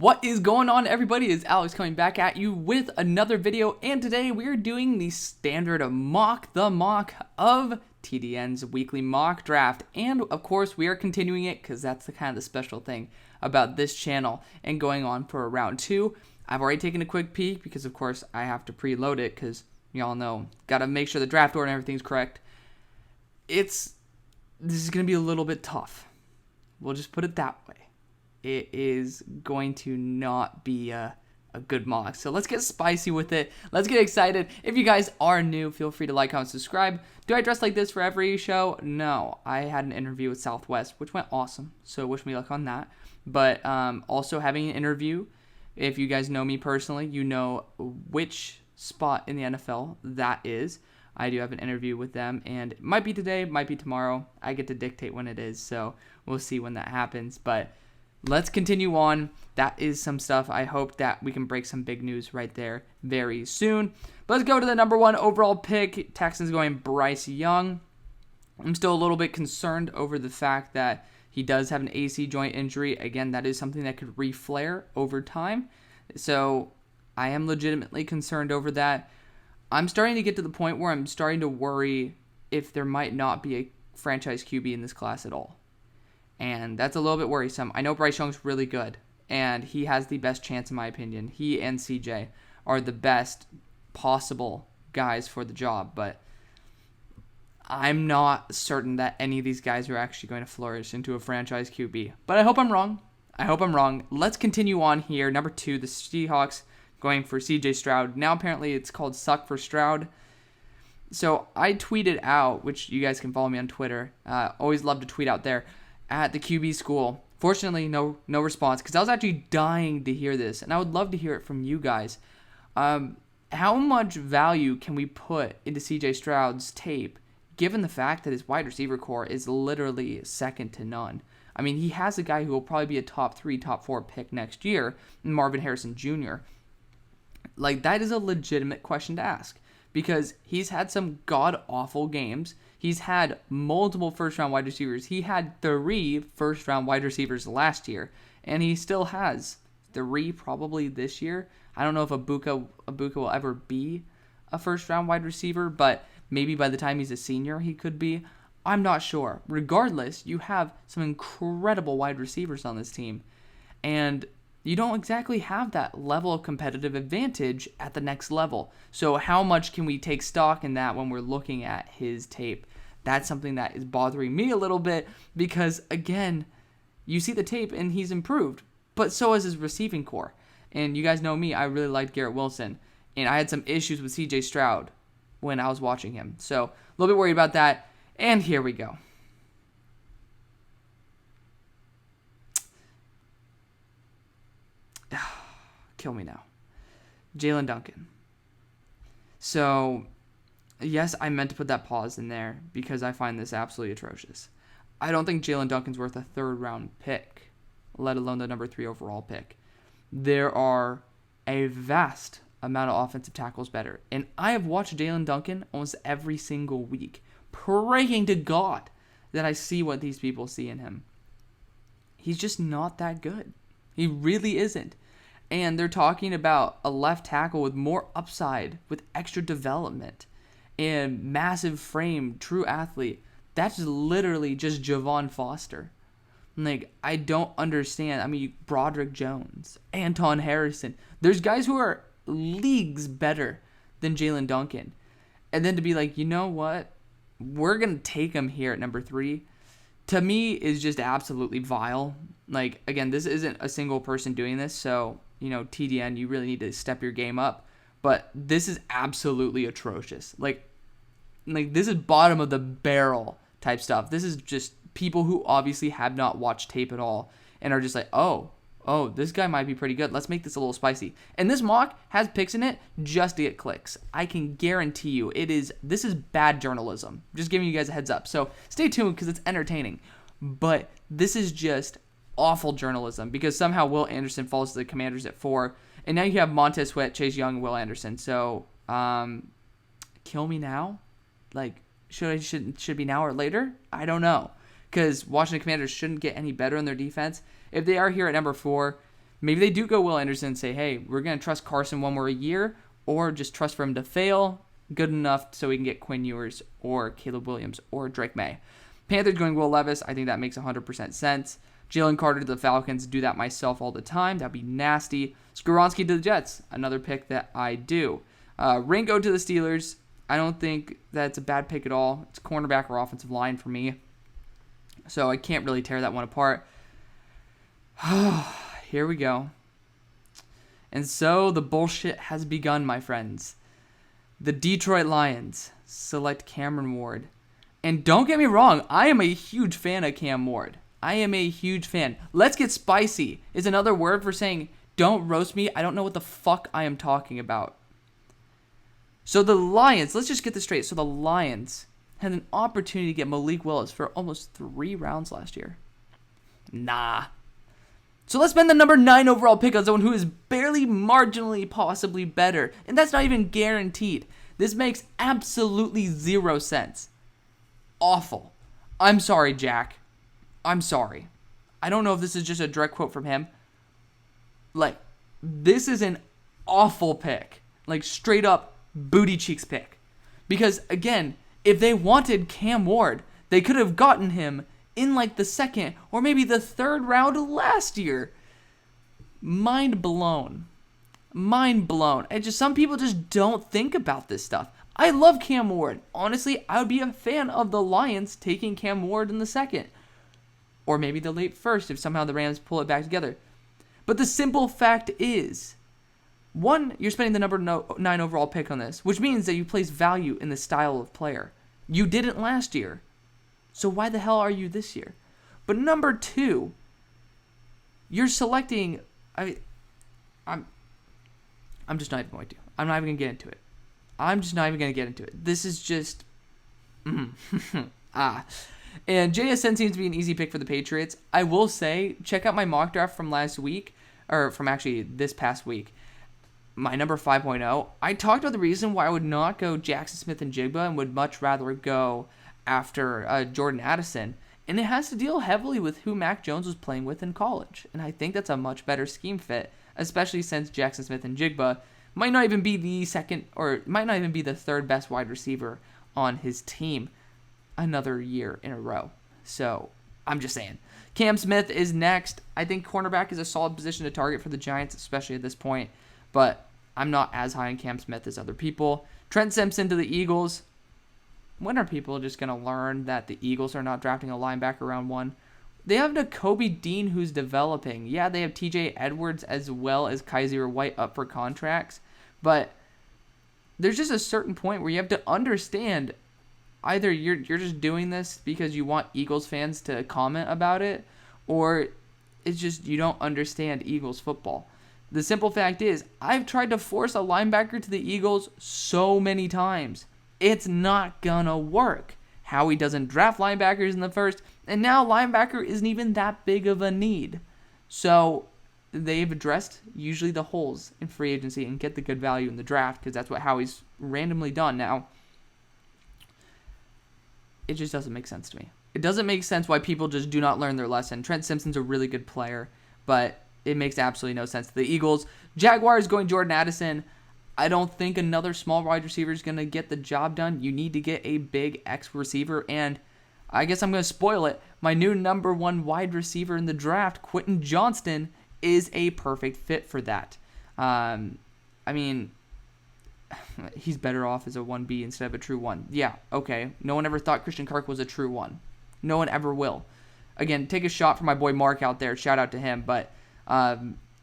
What is going on, everybody? It's Alex coming back at you with another video, and today we are doing the standard mock of TDN's weekly mock draft. And of course, we are continuing it because that's the kind of the special thing about this channel and going on for round 2. I've already taken a quick peek because, of course, I have to preload it because y'all know, gotta make sure the draft order and everything's correct. This is gonna be a little bit tough. We'll just put it that way. It is going to not be a good mock. So let's get spicy with it. Let's get excited. If you guys are new, feel free to like, comment, subscribe. Do I dress like this for every show? No. I had an interview with Southwest, which went awesome. So wish me luck on that. But also having an interview, if you guys know me personally, you know which spot in the NFL that is. I do have an interview with them, and it might be today, might be tomorrow. I get to dictate when it is, so we'll see when that happens. But let's continue on. That is some stuff. I hope that we can break some big news right there very soon. But let's go to the number 1 overall pick. Texans going Bryce Young. I'm still a little bit concerned over the fact that he does have an AC joint injury. Again, that is something that could reflare over time. So I am legitimately concerned over that. I'm starting to get to the point where I'm starting to worry if there might not be a franchise QB in this class at all. And that's a little bit worrisome. I know Bryce Young's really good, and he has the best chance in my opinion. He and CJ are the best possible guys for the job, but I'm not certain that any of these guys are actually going to flourish into a franchise QB. But I hope I'm wrong. Let's continue on here. Number 2, the Seahawks going for CJ Stroud. Now apparently it's called Suck for Stroud. So I tweeted out, which you guys can follow me on Twitter. Always love to tweet out there. At the QB school. Fortunately, no response, because I was actually dying to hear this, and I would love to hear it from you guys. How much value can we put into CJ Stroud's tape, given the fact that his wide receiver core is literally second to none? I mean, he has a guy who will probably be a top 3, top 4 pick next year, Marvin Harrison Jr. Like, that is a legitimate question to ask, because he's had some god-awful games. He's had multiple first-round wide receivers. He had 3 first-round wide receivers last year, and he still has 3 probably this year. I don't know if Abuka will ever be a first-round wide receiver, but maybe by the time he's a senior, he could be. I'm not sure. Regardless, you have some incredible wide receivers on this team, and you don't exactly have that level of competitive advantage at the next level. So how much can we take stock in that when we're looking at his tape? That's something that is bothering me a little bit because, again, you see the tape and he's improved, but so is his receiving core. And you guys know me, I really liked Garrett Wilson, and I had some issues with CJ Stroud when I was watching him. So a little bit worried about that, and here we go. Kill me now. Jalen Duncan. So, yes, I meant to put that pause in there because I find this absolutely atrocious. I don't think Jalen Duncan's worth a 3rd-round pick, let alone the number 3 overall pick. There are a vast amount of offensive tackles better. And I have watched Jalen Duncan almost every single week, praying to God that I see what these people see in him. He's just not that good. He really isn't. And they're talking about a left tackle with more upside, with extra development, and massive frame, true athlete. That's literally just Javon Foster. Like, I don't understand. I mean, Broderick Jones, Anton Harrison. There's guys who are leagues better than Jalen Duncan. And then to be like, you know what? We're going to take him here at number 3. To me, is just absolutely vile. Like, again, this isn't a single person doing this, so TDN, you really need to step your game up. But this is absolutely atrocious. Like this is bottom of the barrel type stuff. This is just people who obviously have not watched tape at all and are just like, oh, this guy might be pretty good. Let's make this a little spicy. And this mock has picks in it just to get clicks. I can guarantee you this is bad journalism. Just giving you guys a heads up. So stay tuned because it's entertaining. But this is just awful journalism because somehow Will Anderson falls to the Commanders at 4, and now you have Montez Sweat, Chase Young, and Will Anderson. So, kill me now? Like, should be now or later? I don't know, because Washington Commanders shouldn't get any better in their defense. If they are here at number 4, Maybe they do go Will Anderson and say, hey, we're going to trust Carson one more year, or just trust for him to fail good enough so we can get Quinn Ewers or Caleb Williams or Drake May. Panthers going Will Levis. I think that makes 100% sense. Jalen Carter to the Falcons. Do that myself all the time. That'd be nasty. Skoronski to the Jets. Another pick that I do. Ringo to the Steelers. I don't think that's a bad pick at all. It's cornerback or offensive line for me. So I can't really tear that one apart. Here we go. And so the bullshit has begun, my friends. The Detroit Lions select Cameron Ward. And don't get me wrong, I am a huge fan of Cam Ward. I am a huge fan. Let's get spicy is another word for saying, don't roast me. I don't know what the fuck I am talking about. So the Lions, let's just get this straight. So the Lions had an opportunity to get Malik Willis for almost 3 rounds last year. Nah. So let's spend the number 9 overall pick on someone who is barely marginally possibly better. And that's not even guaranteed. This makes absolutely 0 sense. Awful. I'm sorry, Jack. I'm sorry. I don't know if this is just a direct quote from him. Like, this is an awful pick. Like, straight up booty cheeks pick. Because, again, if they wanted Cam Ward, they could have gotten him in like the 2nd or maybe the 3rd round last year. Mind blown. Mind blown. And just some people just don't think about this stuff. I love Cam Ward. Honestly, I would be a fan of the Lions taking Cam Ward in the 2nd. Or maybe the late 1st if somehow the Rams pull it back together. But the simple fact is, 1, you're spending the number 9 overall pick on this, which means that you place value in the style of player. You didn't last year. So why the hell are you this year? But number 2, you're selecting... I'm just not even going to. I'm not even going to get into it. I'm just not even going to get into it. This is just... And JSN seems to be an easy pick for the Patriots. I will say, check out my mock draft from last week, or from actually this past week. My number 5.0. I talked about the reason why I would not go Jackson Smith and Jigba and would much rather go after Jordan Addison. And it has to deal heavily with who Mac Jones was playing with in college. And I think that's a much better scheme fit, especially since Jackson Smith and Jigba might not even be the 2nd, or might not even be the 3rd best wide receiver on his team another year in a row. So, I'm just saying. Cam Smith is next. I think cornerback is a solid position to target for the Giants, especially at this point. But I'm not as high on Cam Smith as other people. Trent Simpson to the Eagles. When are people just going to learn that the Eagles are not drafting a linebacker round 1? They have Nakobe Dean who's developing. Yeah, they have TJ Edwards as well as Kaiser White up for contracts. But there's just a certain point where you have to understand either you're just doing this because you want Eagles fans to comment about it, or it's just you don't understand Eagles football. The simple fact is, I've tried to force a linebacker to the Eagles so many times. It's not gonna work. Howie doesn't draft linebackers in the 1st, and now linebacker isn't even that big of a need. So they've addressed usually the holes in free agency and get the good value in the draft, because that's what Howie's randomly done now. It just doesn't make sense to me. It doesn't make sense why people just do not learn their lesson. Trent Simpson's a really good player, but it makes absolutely no sense to the Eagles. Jaguars going Jordan Addison. I don't think another small wide receiver is going to get the job done. You need to get a big X receiver, and I guess I'm going to spoil it. My new number 1 wide receiver in the draft, Quentin Johnston, is a perfect fit for that. I mean, he's better off as a 1B instead of a true 1. Yeah, okay. No one ever thought Christian Kirk was a true 1. No one ever will. Again, take a shot for my boy Mark out there. Shout out to him. But,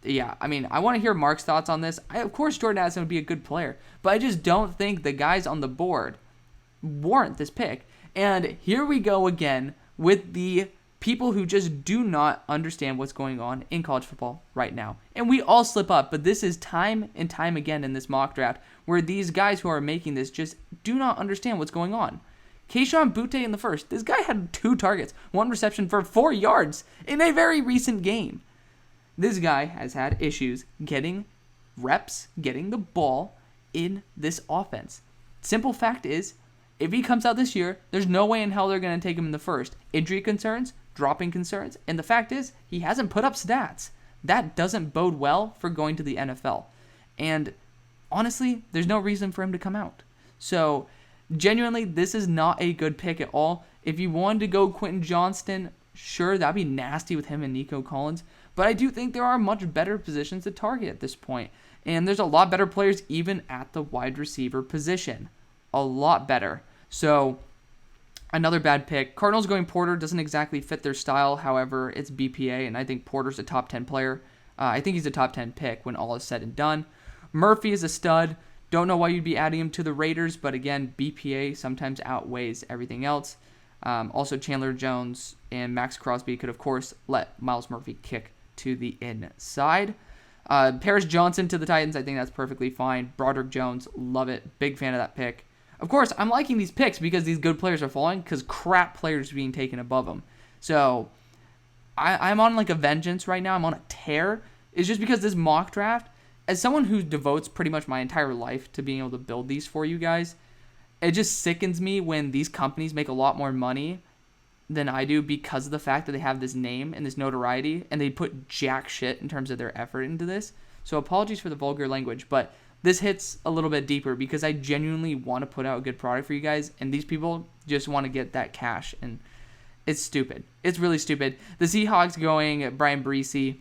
yeah, I mean, I want to hear Mark's thoughts on this. Of course, Jordan Addison would be a good player, but I just don't think the guys on the board warrant this pick. And here we go again with the people who just do not understand what's going on in college football right now. And we all slip up, but this is time and time again in this mock draft where these guys who are making this just do not understand what's going on. Kayshon Boutte in the 1st. This guy had 2 targets, 1 reception for 4 yards in a very recent game. This guy has had issues getting reps, getting the ball in this offense. Simple fact is, if he comes out this year, there's no way in hell they're going to take him in the 1st. Injury concerns, dropping concerns, and the fact is, he hasn't put up stats. that doesn't bode well for going to the NFL. And honestly, there's no reason for him to come out. So genuinely, this is not a good pick at all. If you wanted to go Quentin Johnston, sure, that'd be nasty with him and Nico Collins. But I do think there are much better positions to target at this point. And there's a lot better players even at the wide receiver position. A lot better. So another bad pick. Cardinals going Porter doesn't exactly fit their style. However, it's BPA, and I think Porter's a top 10 player. I think he's a top 10 pick when all is said and done. Murphy is a stud. Don't know why you'd be adding him to the Raiders, but again, BPA sometimes outweighs everything else. Also, Chandler Jones and Max Crosby could, of course, let Myles Murphy kick to the inside. Paris Johnson to the Titans, I think that's perfectly fine. Broderick Jones, love it. Big fan of that pick. Of course, I'm liking these picks because these good players are falling because crap players are being taken above them. So I'm on like a vengeance right now. I'm on a tear. It's just because this mock draft, as someone who devotes pretty much my entire life to being able to build these for you guys, it just sickens me when these companies make a lot more money than I do because of the fact that they have this name and this notoriety, and they put jack shit in terms of their effort into this. So apologies for the vulgar language, but this hits a little bit deeper because I genuinely want to put out a good product for you guys, and these people just want to get that cash, and it's stupid. It's really stupid. The Seahawks going Brian Breesy.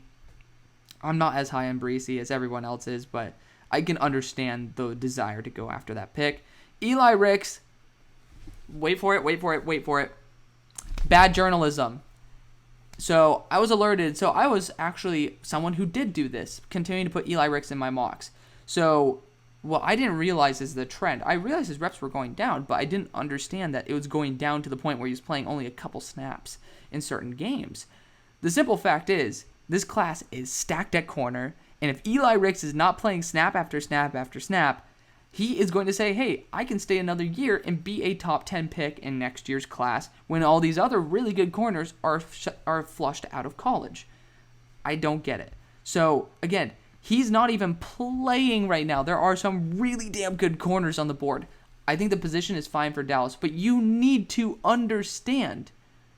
I'm not as high on Breesy as everyone else is, but I can understand the desire to go after that pick. Eli Ricks. Wait for it. Bad journalism. So I was alerted. So I was actually someone who did do this, continuing to put Eli Ricks in my mocks. So what I didn't realize is the trend. I realized his reps were going down, but I didn't understand that it was going down to the point where he was playing only a couple snaps in certain games. The simple fact is, this class is stacked at corner, and if Eli Ricks is not playing snap after snap after snap, he is going to say, hey, I can stay another year and be a top 10 pick in next year's class when all these other really good corners are flushed out of college. I don't get it. So, again, he's not even playing right now. There are some really damn good corners on the board. I think the position is fine for Dallas, but you need to understand.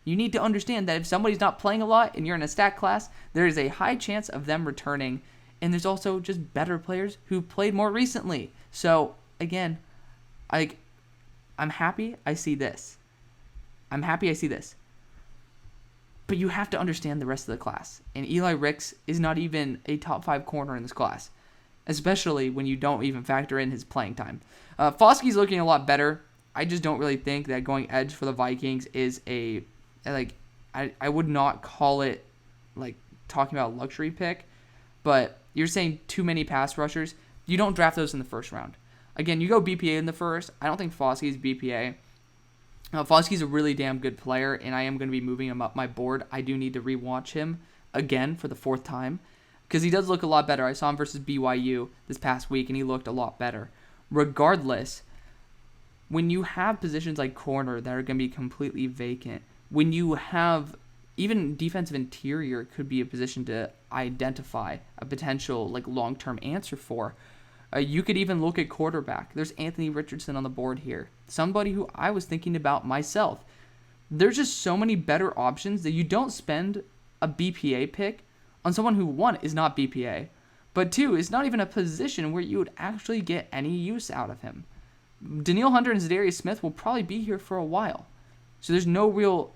You need to understand that if somebody's not playing a lot and you're in a stack class, there is a high chance of them returning. And there's also just better players who played more recently. So, again, I'm happy I see this. But you have to understand the rest of the class. And Eli Ricks is not even a top 5 corner in this class, especially when you don't even factor in his playing time. Foskey's looking a lot better. I just don't really think that going edge for the Vikings is I would not call it like talking about a luxury pick, but you're saying too many pass rushers. You don't draft those in the first round. Again, you go BPA in the first. I don't think Foskey's BPA. Foskey's a really damn good player, and I am going to be moving him up my board. I do need to rewatch him again for the 4th time because he does look a lot better. I saw him versus BYU this past week, and he looked a lot better. Regardless, when you have positions like corner that are going to be completely vacant, when you have even defensive interior could be a position to identify a potential like long-term answer for. You could even look at quarterback. There's Anthony Richardson on the board here. Somebody who I was thinking about myself. There's just so many better options that you don't spend a BPA pick on someone who, 1, is not BPA, but 2, is not even a position where you would actually get any use out of him. Danielle Hunter and Zadarius Smith will probably be here for a while. So there's no real,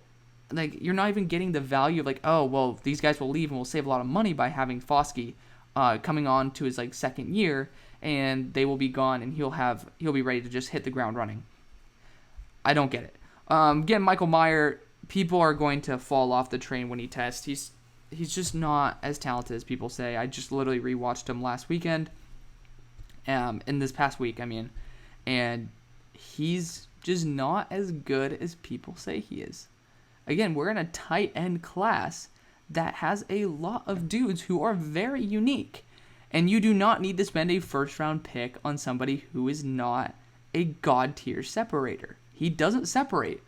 you're not even getting the value of oh, well, these guys will leave and we'll save a lot of money by having Foskey coming on to his 2nd year, and they will be gone, and he'll be ready to just hit the ground running. I don't get it. Again, Michael Mayer, people are going to fall off the train when he tests. He's just not as talented as people say. I just literally rewatched him last weekend, in this past week, and he's just not as good as people say he is. Again, we're in a tight end class that has a lot of dudes who are very unique. And you do not need to spend a 1st-round pick on somebody who is not a god-tier separator. He doesn't separate.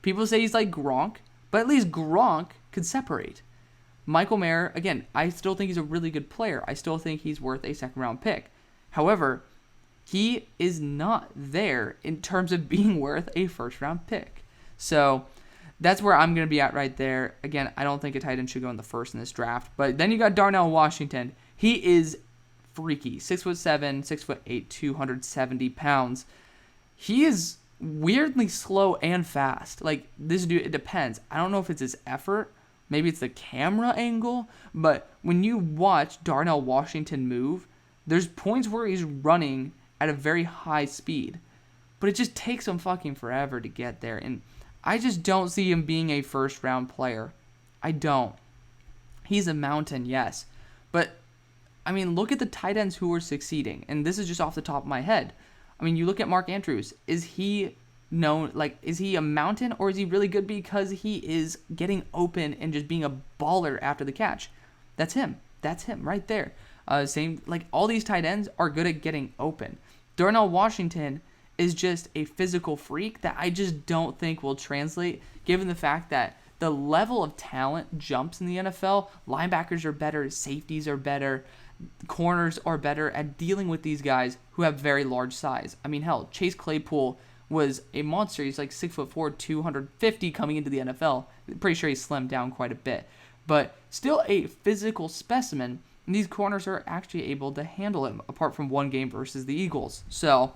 People say he's like Gronk, but at least Gronk could separate. Michael Mayer, again, I still think he's a really good player. I still think he's worth a 2nd-round pick. However, he is not there in terms of being worth a 1st-round pick. So That's where I'm going to be at right there. Again, I don't think a tight end should go in the first in this draft. But then you got Darnell Washington. He is freaky. 6'7", 6'8", 270 pounds. He is weirdly slow and fast. Like, this dude, it depends. I don't know if it's his effort. Maybe it's the camera angle. But when you watch Darnell Washington move, there's points where he's running at a very high speed. But it just takes him fucking forever to get there. And I just don't see him being a first-round player. I don't. He's a mountain, yes. But, I mean, look at the tight ends who are succeeding. And this is just off the top of my head. I mean, you look at Mark Andrews. Is he known, like, is he a mountain, or is he really good because he is getting open and just being a baller after the catch? That's him. That's him right there. Same, like, all these tight ends are good at getting open. Darnell Washington is just a physical freak that I just don't think will translate, given the fact that the level of talent jumps in the NFL. Linebackers are better, safeties are better, corners are better at dealing with these guys who have very large size. I mean, hell, Chase Claypool was a monster. He's like 6'4", 250 coming into the NFL. Pretty sure he slimmed down quite a bit. But still a physical specimen, and these corners are actually able to handle him, apart from one game versus the Eagles. So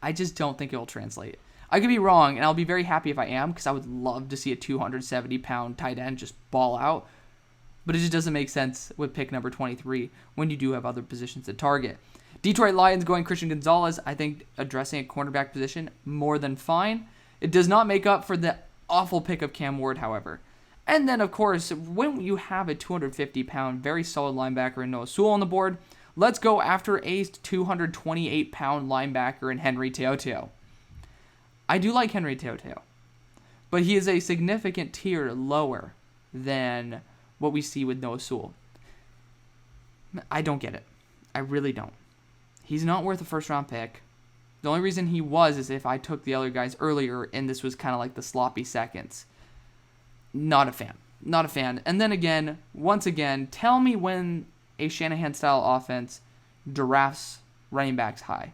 I just don't think it will translate. I could be wrong, and I'll be very happy if I am, because I would love to see a 270-pound tight end just ball out. But it just doesn't make sense with pick number 23 when you do have other positions to target. Detroit Lions going Christian Gonzalez, I think addressing a cornerback position more than fine. It does not make up for the awful pick of Cam Ward, however. And then, of course, when you have a 250-pound, very solid linebacker in Noah Sewell on the board, let's go after a 228-pound linebacker in Henry To'oTo'o. I do like Henry To'oTo'o, but he is a significant tier lower than what we see with Noah Sewell. I don't get it. I really don't. He's not worth a first-round pick. The only reason he was is if I took the other guys earlier, and this was kind of like the sloppy seconds. Not a fan. Not a fan. And then again, once again, tell me when a Shanahan-style offense drafts running backs high.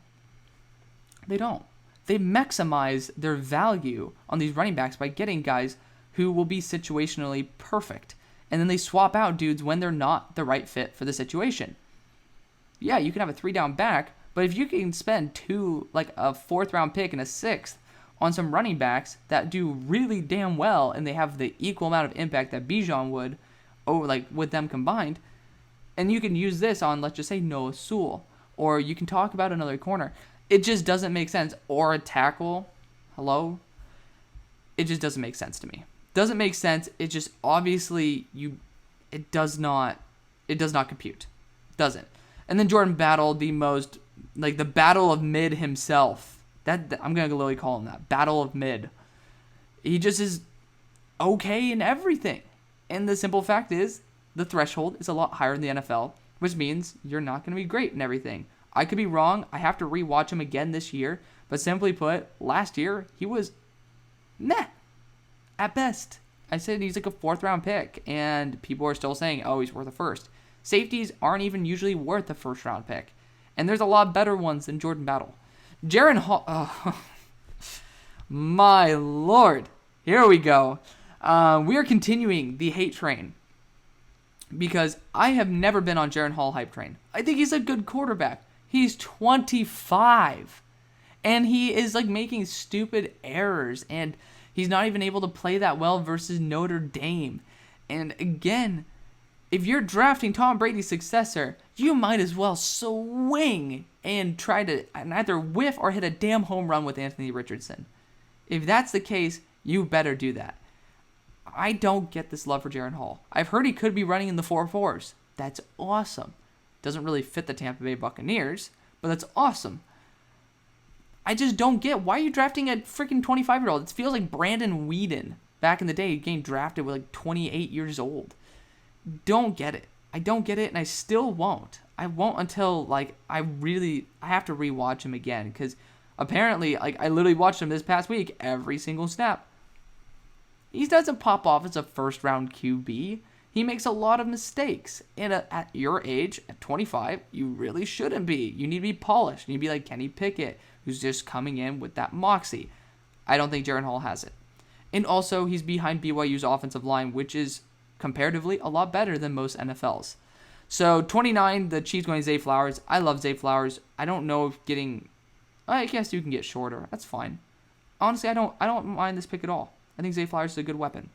They don't. They maximize their value on these running backs by getting guys who will be situationally perfect. And then they swap out dudes when they're not the right fit for the situation. Yeah, you can have a 3-down back, but if you can spend a 4th-round pick and a 6th on some running backs that do really damn well, and they have the equal amount of impact that Bijan would, with them combined, and you can use this on, let's just say, Noah Sewell, or you can talk about another corner. It just doesn't make sense. Or a tackle. Hello? It just doesn't make sense to me. Doesn't make sense. It just obviously it does not compute. Doesn't. And then Jordan Battle, the battle of mid himself. That I'm gonna literally call him that. Battle of mid. He just is okay in everything. And the simple fact is, the threshold is a lot higher in the NFL, which means you're not gonna be great in everything. I could be wrong. I have to rewatch him again this year. But simply put, last year, he was meh at best. I said he's like a 4th-round pick, and people are still saying, oh, he's worth a first. Safeties aren't even usually worth a 1st-round pick. And there's a lot better ones than Jordan Battle. Jaren Hall... Oh, my lord. Here we go. We are continuing the hate train, because I have never been on Jaren Hall hype train. I think he's a good quarterback. He's 25, and he is making stupid errors, and he's not even able to play that well versus Notre Dame. And again, if you're drafting Tom Brady's successor, you might as well swing and try to either whiff or hit a damn home run with Anthony Richardson. If that's the case, you better do that. I don't get this love for Jaren Hall. I've heard he could be running in the 4.4s. That's awesome. Doesn't really fit the Tampa Bay Buccaneers, but that's awesome. I just don't get, why are you drafting a freaking 25-year-old? It feels like Brandon Whedon back in the day getting drafted with 28 years old. Don't get it. I don't get it, and I still won't. I won't until I have to rewatch him again, because apparently I literally watched him this past week every single snap. He doesn't pop off as a 1st-round QB. He makes a lot of mistakes. And at your age, at 25, you really shouldn't be. You need to be polished. You need to be like Kenny Pickett, who's just coming in with that moxie. I don't think Jaren Hall has it. And also, he's behind BYU's offensive line, which is comparatively a lot better than most NFLs. So 29, the Chiefs going Zay Flowers. I love Zay Flowers. I don't know if getting, I guess you can get shorter. That's fine. Honestly, I don't mind this pick at all. I think Zay Flowers is a good weapon.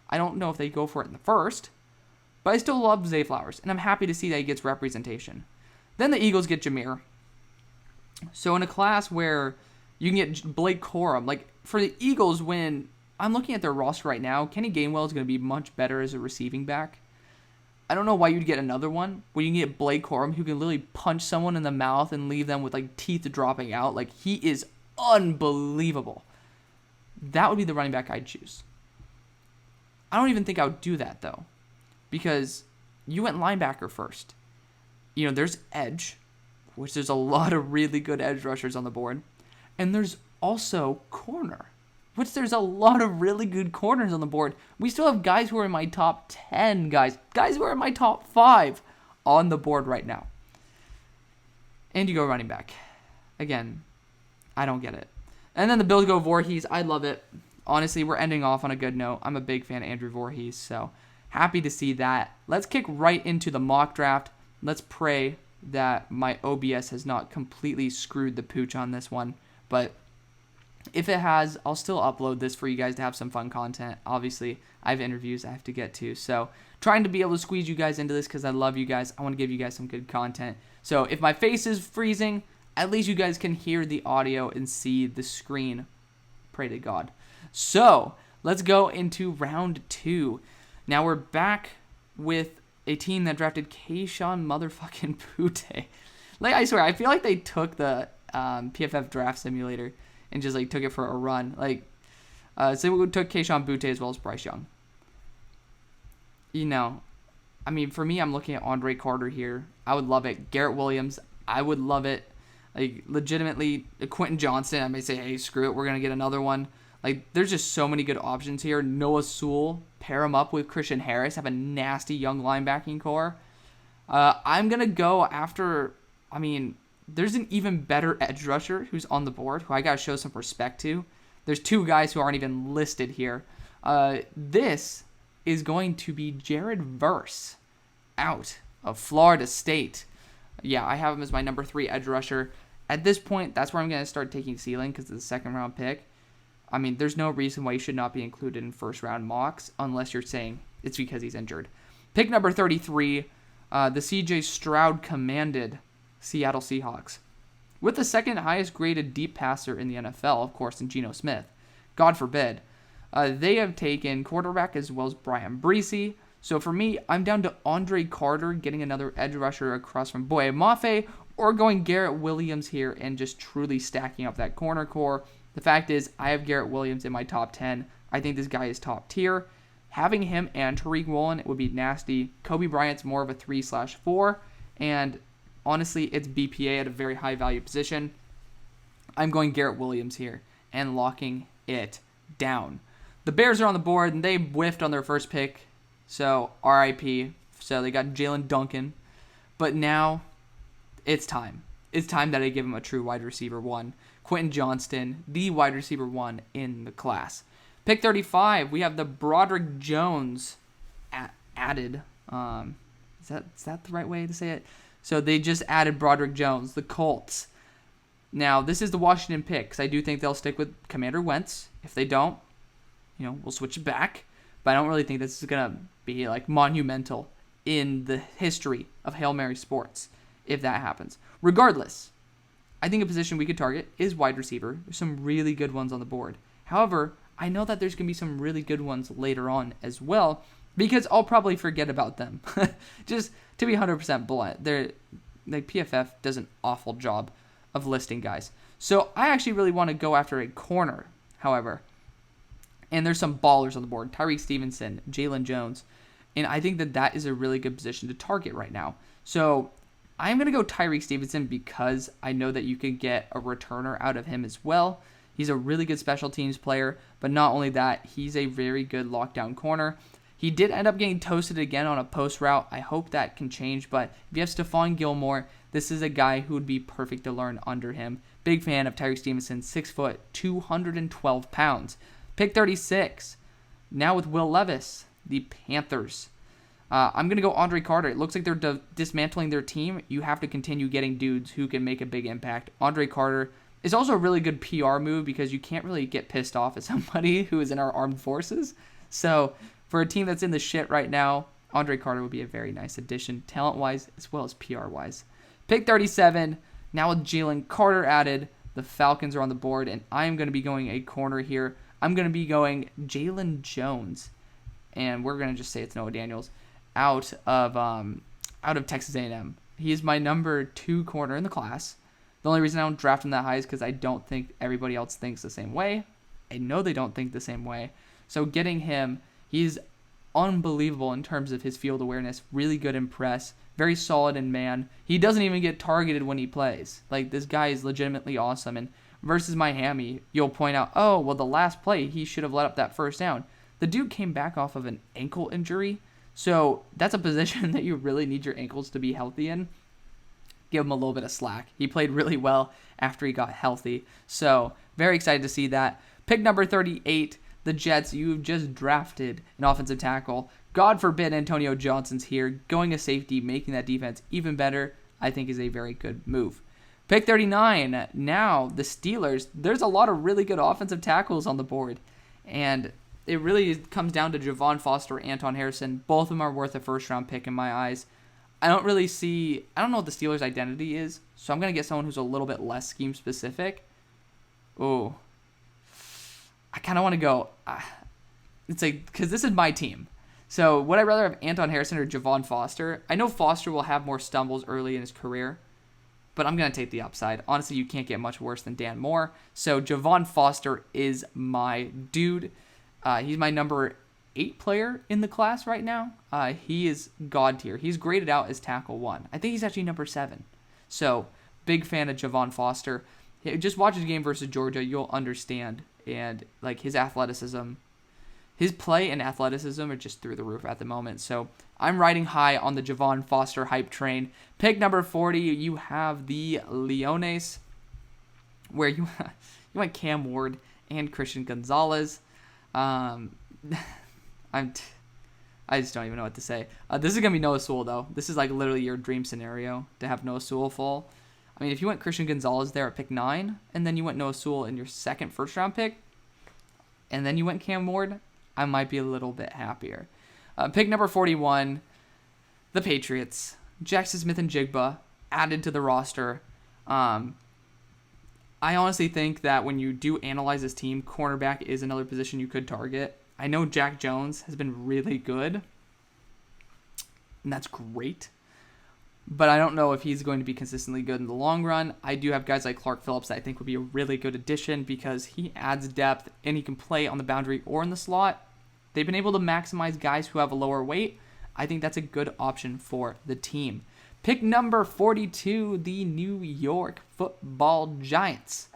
I don't know if they go for it in the first, but I still love Zay Flowers, and I'm happy to see that he gets representation. Then the Eagles get Jameer. So in a class where you can get Blake Corum, like for the Eagles, when I'm looking at their roster right now, Kenny Gainwell is going to be much better as a receiving back. I don't know why you'd get another one where you can get Blake Corum, who can literally punch someone in the mouth and leave them with like teeth dropping out. Like, he is unbelievable. That would be the running back I'd choose. I don't even think I would do that though, because you went linebacker first. You know, there's edge, which there's a lot of really good edge rushers on the board, and there's also corner, which there's a lot of really good corners on the board. We still have guys who are in my top 10, guys who are in my top 5 on the board right now. And you go running back. Again, I don't get it. And then the Bills go Voorhees. I love it. Honestly, we're ending off on a good note. I'm a big fan of Andrew Voorhees, so happy to see that. Let's kick right into the mock draft. Let's pray that my OBS has not completely screwed the pooch on this one, but if it has, I'll still upload this for you guys to have some fun content. Obviously, I have interviews I have to get to, so trying to be able to squeeze you guys into this because I love you guys. I want to give you guys some good content. So if my face is freezing, at least you guys can hear the audio and see the screen. Pray to God. So let's go into round 2. Now we're back with a team that drafted Kayshon motherfucking Boutte. Like, I swear, I feel like they took the PFF draft simulator and just like took it for a run. Like, so we took Kayshon Boutte as well as Bryce Young. You know, I mean, for me, I'm looking at Andre Carter here. I would love it. Garrett Williams, I would love it. Like, legitimately, Quentin Johnston, I may say, hey, screw it, we're going to get another one. Like, there's just so many good options here. Noah Sewell, pair him up with Christian Harris, have a nasty young linebacking core. I'm going to go after, I mean, there's an even better edge rusher who's on the board, who I got to show some respect to. There's 2 guys who aren't even listed here. This is going to be Jared Verse out of Florida State. Yeah, I have him as my number 3 edge rusher. At this point, that's where I'm going to start taking ceiling because it's the 2nd round pick. I mean, there's no reason why he should not be included in first round mocks unless you're saying it's because he's injured. Pick number 33, the CJ Stroud commanded Seattle Seahawks. With the 2nd highest graded deep passer in the NFL, of course, in Geno Smith. God forbid. They have taken quarterback as well as Brian Breesy. So for me, I'm down to Andre Carter getting another edge rusher across from Boye Mafe, or going Garrett Williams here and just truly stacking up that corner core. The fact is, I have Garrett Williams in my top 10. I think this guy is top tier. Having him and Tariq Woolen would be nasty. Kobe Bryant's more of a 3/4. And honestly, it's BPA at a very high value position. I'm going Garrett Williams here and locking it down. The Bears are on the board, and they whiffed on their first pick. So, RIP. So, they got Jalen Duncan. But now, it's time. It's time that I give him a true wide receiver 1. Quentin Johnston, the wide receiver 1 in the class. Pick 35, we have the Broderick Jones added. Is that the right way to say it? So they just added Broderick Jones, the Colts. Now, this is the Washington pick, because I do think they'll stick with Commander Wentz. If they don't, we'll switch it back. But I don't really think this is going to be like monumental in the history of Hail Mary sports if that happens. Regardless, I think a position we could target is wide receiver. There's some really good ones on the board. However, I know that there's going to be some really good ones later on as well, because I'll probably forget about them. Just to be 100% blunt, PFF does an awful job of listing guys. So I actually really want to go after a corner, however. And there's some ballers on the board. Tyreek Stevenson, Jalen Jones. And I think that is a really good position to target right now. So I'm going to go Tyreek Stevenson because I know that you can get a returner out of him as well. He's a really good special teams player, but not only that, he's a very good lockdown corner. He did end up getting toasted again on a post route. I hope that can change, but if you have Stephon Gilmore, this is a guy who would be perfect to learn under him. Big fan of Tyreek Stevenson, 6 foot, 212 pounds. Pick 36. Now with Will Levis, the Panthers. I'm going to go Andre Carter. It looks like they're dismantling their team. You have to continue getting dudes who can make a big impact. Andre Carter is also a really good PR move because you can't really get pissed off at somebody who is in our armed forces. So for a team that's in the shit right now, Andre Carter would be a very nice addition, talent-wise as well as PR-wise. Pick 37. Now with Jalen Carter added, the Falcons are on the board, and I'm going to be going a corner here. I'm going to be going Jalen Jones, and we're going to just say it's Noah Daniels, out of Texas A&M. He is my number 2 corner in the class. The only reason I don't draft him that high is because I don't think everybody else thinks the same way. I know they don't think the same way. So getting him, he's unbelievable in terms of his field awareness, really good in press, very solid in man. He doesn't even get targeted when he plays. Like, this guy is legitimately awesome. And versus Miami, you'll point out, oh, well, the last play, he should have let up that first down. The dude came back off of an ankle injury, so that's a position that you really need your ankles to be healthy in. Give him a little bit of slack. He played really well after he got healthy, so very excited to see that. Pick number 38, the Jets. You've just drafted an offensive tackle. God forbid Antonio Johnson's here. Going a safety, making that defense even better, I think is a very good move. Pick 39, now the Steelers. There's a lot of really good offensive tackles on the board, and it really comes down to Javon Foster, Anton Harrison. Both of them are worth a first-round pick in my eyes. I don't know what the Steelers' identity is, so I'm going to get someone who's a little bit less scheme-specific. Oh, I kind of want to go, it's like, because this is my team. So would I rather have Anton Harrison or Javon Foster? I know Foster will have more stumbles early in his career, but I'm going to take the upside. Honestly, you can't get much worse than Dan Moore. So Javon Foster is my dude. He's my number 8 player in the class right now. He is god tier. He's graded out as tackle 1. I think he's actually number 7. So big fan of Javon Foster. Just watch his game versus Georgia. You'll understand. And like his athleticism, his play and athleticism are just through the roof at the moment. So I'm riding high on the Javon Foster hype train. Pick number 40, you have the Leones, where you went Cam Ward and Christian Gonzalez. I just don't even know what to say. This is going to be Noah Sewell, though. This is like literally your dream scenario to have Noah Sewell fall. I mean, if you went Christian Gonzalez there at pick 9, and then you went Noah Sewell in your second first-round pick, and then you went Cam Ward, I might be a little bit happier. Pick number 41, the Patriots. Jackson Smith and Jigba added to the roster. I honestly think that when you do analyze this team, cornerback is another position you could target. I know Jack Jones has been really good, and that's great. But I don't know if he's going to be consistently good in the long run. I do have guys like Clark Phillips that I think would be a really good addition because he adds depth and he can play on the boundary or in the slot. They've been able to maximize guys who have a lower weight. I think that's a good option for the team. Pick number 42, the New York Football Giants.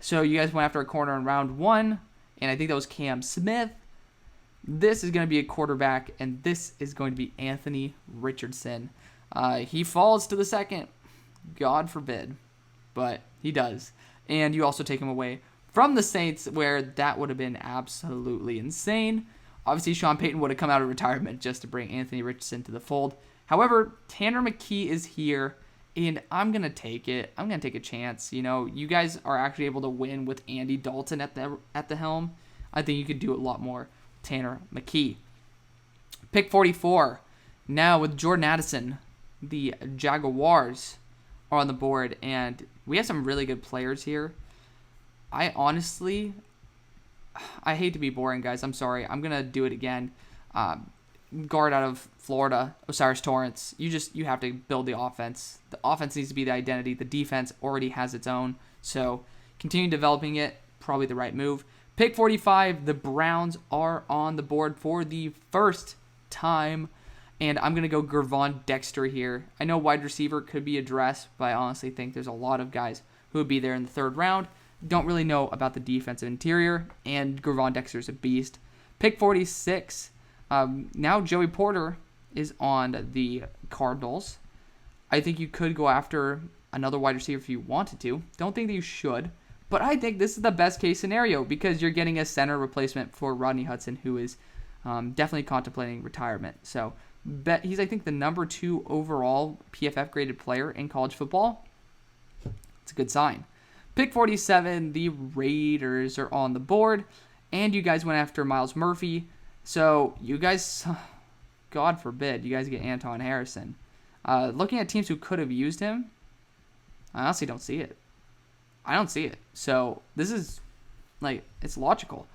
So you guys went after a corner in round 1, and I think that was Cam Smith. This is going to be a quarterback, and this is going to be Anthony Richardson. He falls to the second. God forbid. But he does. And you also take him away from the Saints, where that would have been absolutely insane. Obviously, Sean Payton would have come out of retirement just to bring Anthony Richardson to the fold. However, Tanner McKee is here, and I'm going to take it. I'm going to take a chance. You know, you guys are actually able to win with Andy Dalton at the helm. I think you could do a lot more. Tanner McKee. Pick 44. Now with Jordan Addison, the Jaguars are on the board, and we have some really good players here. I hate to be boring, guys. I'm sorry. I'm going to do it again. Guard out of Florida, Osiris Torrance. You have to build the offense. The offense needs to be the identity. The defense already has its own. So continue developing it. Probably the right move. Pick 45. The Browns are on the board for the first time. And I'm going to go Gervon Dexter here. I know wide receiver could be addressed, but I honestly think there's a lot of guys who would be there in the third round. Don't really know about the defensive interior, and Gervon Dexter's a beast. Pick 46. Now Joey Porter is on the Cardinals. I think you could go after another wide receiver if you wanted to. Don't think that you should, But I think this is the best case scenario because you're getting a center replacement for Rodney Hudson, who is definitely contemplating retirement. So he's, I think, the number 2 overall PFF graded player in college football. It's a good sign. Pick 47, the Raiders are on the board, and you guys went after Myles Murphy. So you guys, God forbid, you guys get Anton Harrison. Looking at teams who could have used him, I honestly don't see it. I don't see it. So this is, it's logical.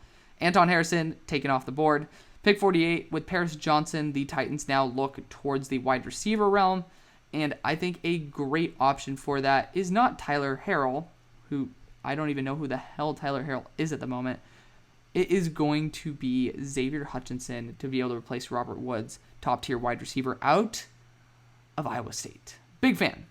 Anton Harrison taken off the board. Pick 48, with Paris Johnson, the Titans now look towards the wide receiver realm. And I think a great option for that is not Tyler Harrell, who I don't even know who the hell Tyler Harrell is at the moment. It is going to be Xavier Hutchinson to be able to replace Robert Woods, top-tier wide receiver out of Iowa State. Big fan.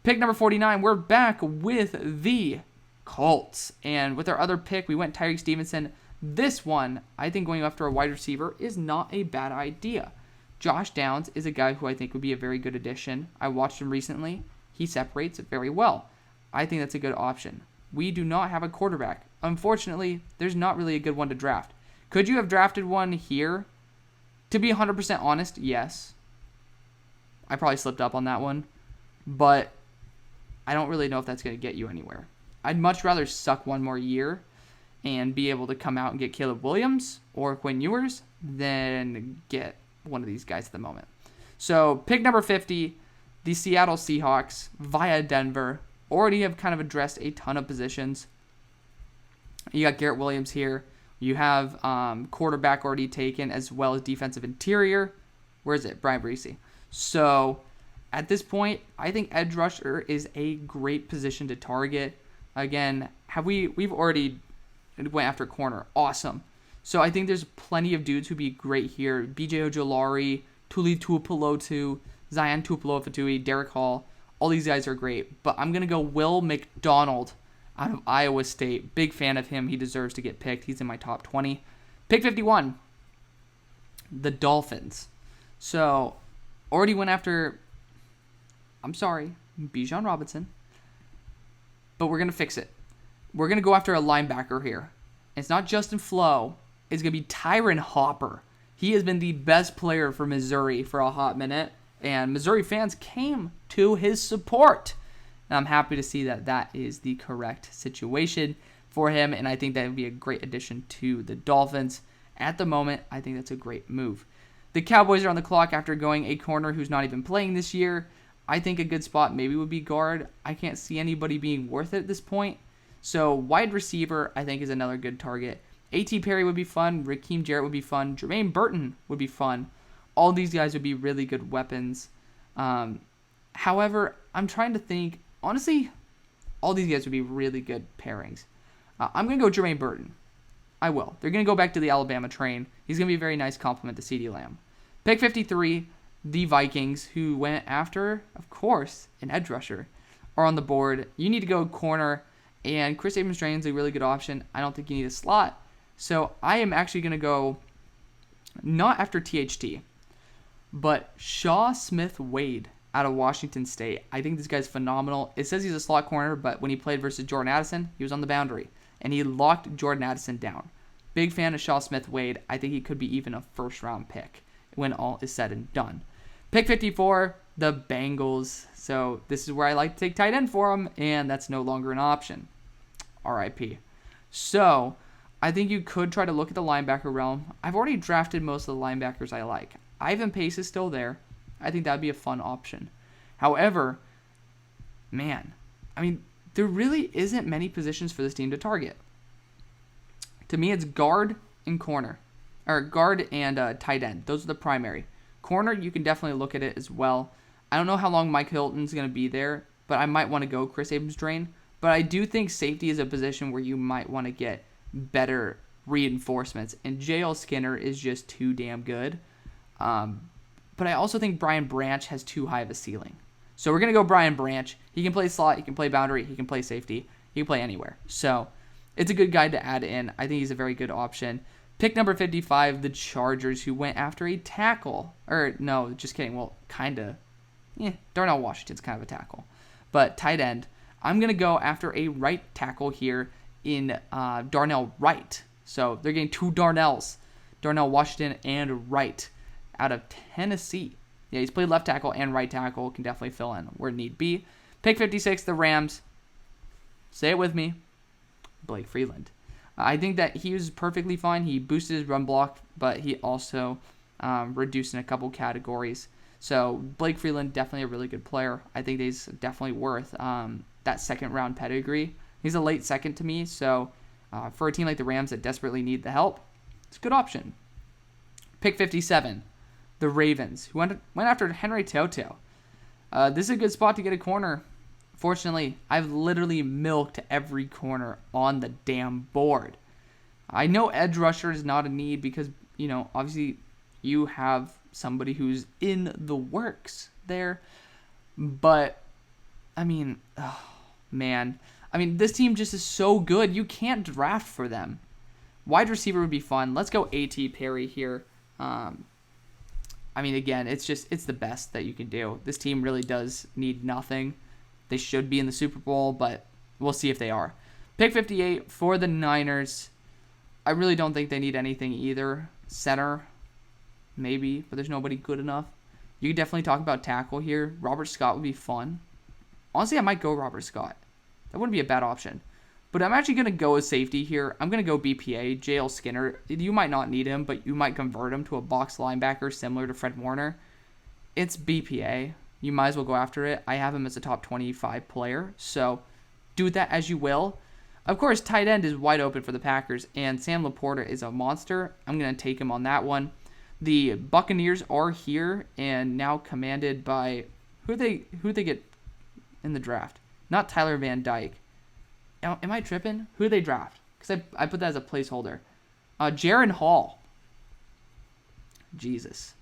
Pick number 49, we're back with the Colts. And with our other pick, we went Tyreek Stevenson. This one, I think going after a wide receiver is not a bad idea. Josh Downs is a guy who I think would be a very good addition. I watched him recently. He separates very well. I think that's a good option. We do not have a quarterback. Unfortunately, there's not really a good one to draft. Could you have drafted one here? To be 100% honest, yes. I probably slipped up on that one. But I don't really know if that's going to get you anywhere. I'd much rather suck one more year and be able to come out and get Caleb Williams or Quinn Ewers than get one of these guys at the moment. So pick number 50, the Seattle Seahawks via Denver already have kind of addressed a ton of positions. You got Garrett Williams here. You have quarterback already taken as well as defensive interior. Where is it? Brian Breesy. So at this point, I think edge rusher is a great position to target. Again, we've already went after corner. Awesome. So I think there's plenty of dudes who'd be great here. BJ Ojolari, Tuli Tuipulotu, Zion Tupulotu, Derek Hall. All these guys are great. But I'm going to go Will McDonald out of Iowa State. Big fan of him. He deserves to get picked. He's in my top 20. Pick 51. The Dolphins. So already went after, Bijan Robinson. But we're going to fix it. We're going to go after a linebacker here. It's not Justin Flo. It's going to be Tyron Hopper. He has been the best player for Missouri for a hot minute. And Missouri fans came to his support. And I'm happy to see that that is the correct situation for him. And I think that would be a great addition to the Dolphins. At the moment, I think that's a great move. The Cowboys are on the clock after going a corner who's not even playing this year. I think a good spot maybe would be guard. I can't see anybody being worth it at this point. So wide receiver, I think, is another good target. A.T. Perry would be fun. Raheem Jarrett would be fun. Jermaine Burton would be fun. All these guys would be really good weapons. However, I'm trying to think. Honestly, all these guys would be really good pairings. I'm going to go Jermaine Burton. I will. They're going to go back to the Alabama train. He's going to be a very nice compliment to CeeDee Lamb. Pick 53, the Vikings, who went after, of course, an edge rusher, are on the board. You need to go corner, and Chris Abrams-Drain is a really good option. I don't think you need a slot. So I am actually going to go not after THT, but Shaw Smith-Wade out of Washington State. I think this guy's phenomenal. It says he's a slot corner, but when he played versus Jordan Addison, he was on the boundary, and he locked Jordan Addison down. Big fan of Shaw Smith-Wade. I think he could be even a first-round pick when all is said and done. Pick 54, the Bengals. So this is where I like to take tight end for them, and that's no longer an option. RIP. So I think you could try to look at the linebacker realm. I've already drafted most of the linebackers I like. Ivan Pace is still there. I think that would be a fun option. However, there really isn't many positions for this team to target. To me, it's guard and corner. Or guard and tight end. Those are the primary. Corner, you can definitely look at it as well. I don't know how long Mike Hilton's going to be there, but I might want to go Chris Abrams-Drain. But I do think safety is a position where you might want to get better reinforcements. And J.L. Skinner is just too damn good. But I also think Brian Branch has too high of a ceiling. So we're going to go Brian Branch. He can play slot, he can play boundary, he can play safety, he can play anywhere. So it's a good guy to add in. I think he's a very good option. Pick number 55, the Chargers, who went after a tackle. Or, no, just kidding. Well, kind of. Darnell Washington's kind of a tackle. But tight end. I'm going to go after a right tackle here in Darnell Wright. So they're getting 2 Darnells, Darnell Washington and Wright out of Tennessee. Yeah, he's played left tackle and right tackle. Can definitely fill in where need be. Pick 56, the Rams. Say it with me. Blake Freeland. I think that he was perfectly fine. He boosted his run block, but he also reduced in a couple categories. So Blake Freeland, definitely a really good player. I think he's definitely worth that second-round pedigree. He's a late second to me, so for a team like the Rams that desperately need the help, it's a good option. Pick 57, the Ravens, who went after Henry Toto. This is a good spot to get a corner. Fortunately, I've literally milked every corner on the damn board. I know edge rusher is not a need because, obviously you have somebody who's in the works there. But, this team just is so good. You can't draft for them. Wide receiver would be fun. Let's go A.T. Perry here. Again, it's the best that you can do. This team really does need nothing. They should be in the Super Bowl, but we'll see if they are. Pick 58 for the Niners. I really don't think they need anything either. Center, maybe, but there's nobody good enough. You could definitely talk about tackle here. Robert Scott would be fun. Honestly, I might go Robert Scott. That wouldn't be a bad option. But I'm actually going to go with safety here. I'm going to go BPA, J.L. Skinner. You might not need him, but you might convert him to a box linebacker similar to Fred Warner. It's BPA. You might as well go after it. I have him as a top 25 player, so do that as you will. Of course, tight end is wide open for the Packers, and Sam Laporta is a monster. I'm going to take him on that one. The Buccaneers are here and now commanded by who they get in the draft? Not Tyler Van Dyke. Am I tripping? Who do they draft? Because I put that as a placeholder. Jaron Hall. Jesus.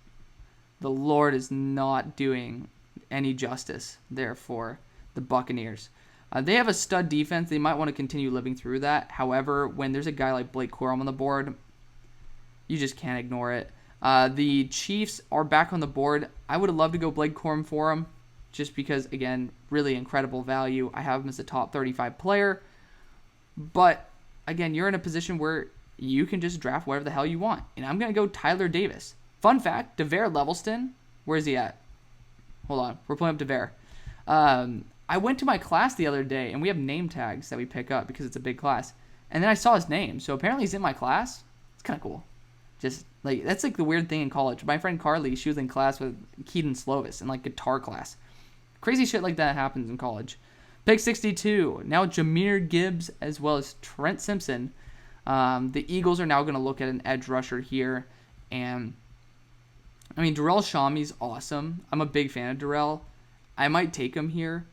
The Lord is not doing any justice there for the Buccaneers. They have a stud defense. They might want to continue living through that. However, when there's a guy like Blake Corum on the board, you just can't ignore it. The Chiefs are back on the board. I would have loved to go Blake Corum for him just because, again, really incredible value. I have him as a top 35 player. But, again, you're in a position where you can just draft whatever the hell you want. And I'm going to go Tyler Davis. Fun fact, DeVare Levelston, where is he at? Hold on, we're pulling up DeVare. I went to my class the other day, and we have name tags that we pick up because it's a big class. And then I saw his name, so apparently he's in my class. It's kind of cool. That's the weird thing in college. My friend Carly, she was in class with Keaton Slovis in guitar class. Crazy shit like that happens in college. Pick 62. Now Jahmyr Gibbs as well as Trent Simpson. The Eagles are now going to look at an edge rusher here. And, Darrell Shawmee's awesome. I'm a big fan of Darrell. I might take him here.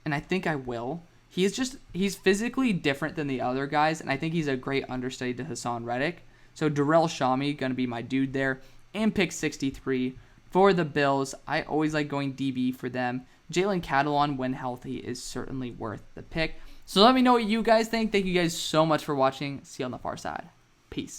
And I think I will. He's physically different than the other guys. And I think he's a great understudy to Hassan Reddick. So Darrell Shawmee going to be my dude there. And pick 63 for the Bills. I always like going DB for them. Jalen Catalon, when healthy, is certainly worth the pick. So let me know what you guys think. Thank you guys so much for watching. See you on the far side. Peace.